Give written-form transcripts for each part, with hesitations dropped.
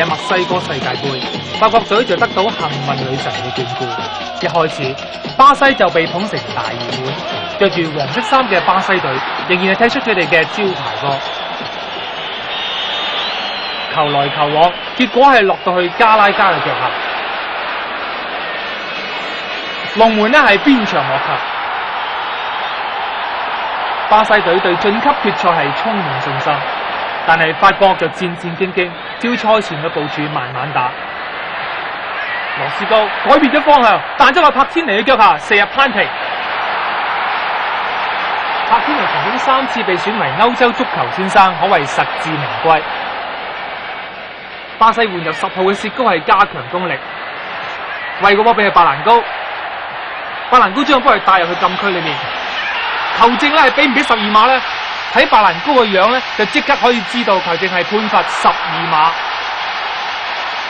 嘅墨西哥世界盃，法國隊就得到幸運女神嘅眷顧。一開始，巴西就被捧成大熱門，着住黃色衫嘅巴西隊仍然係踢出佢哋嘅招牌波。球來球往，結果係落到去加拉加嘅腳下。龍門呢係鞭長莫及。巴西隊對晉級決賽係充滿信心，但係法國就戰戰兢兢，照賽前嘅部署慢慢打。羅斯高改變咗方向，彈咗落柏天尼嘅腳下，射入攀平。柏天尼曾經3次被選為歐洲足球先生，可謂實至名歸。巴西換入10號嘅薛高係加強攻力，為個波俾佢白蘭高，白蘭高將個波係帶入去禁區裏面。球證咧係俾唔俾12碼咧？睇白蘭高嘅樣咧，就即刻可以知道球證係判罰12碼。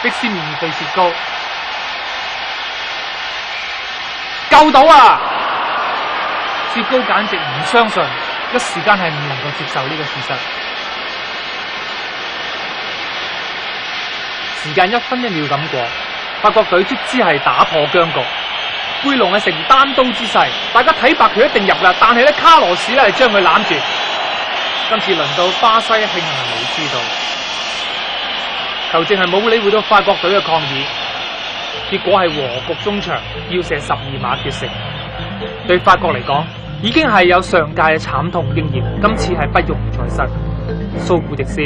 碧斯面對薛高，救到啊！薛高簡直唔相信，一時間係唔能夠接受呢個事實。時間1分1秒咁過，法國隊卒之係打破僵局。貝隆係成單刀之勢，大家睇白佢一定入啦，但係咧卡羅士咧係將佢攬住。今次輪到巴西，慶幸係冇知道，球證係冇理會到法國隊嘅抗議，結果係和局中場，要射12碼決勝。對法國嚟講，已經係有上屆嘅慘痛經驗，今次係不容再失。蘇古迪斯。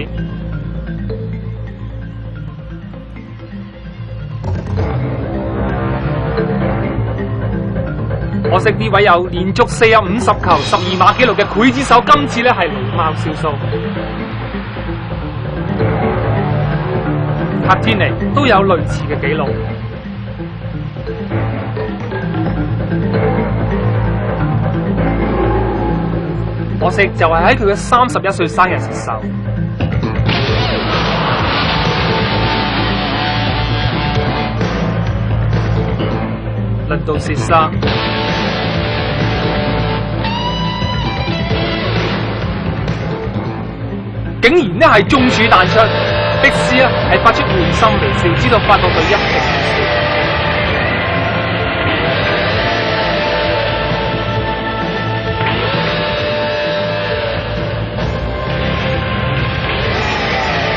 可惜呢位有連續射入50球12碼紀錄嘅劊子手，今次咧係狸貓燒鬚。柏天尼都有類似嘅紀錄。可惜就係喺佢嘅31歲生日失手。輪到薛沙。竟然呢係中柱彈出，迪斯呢係發出會心微笑，知道法國隊一定係輸。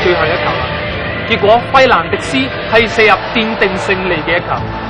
最後一球啦，結果費蘭迪斯係射入奠定勝利嘅一球。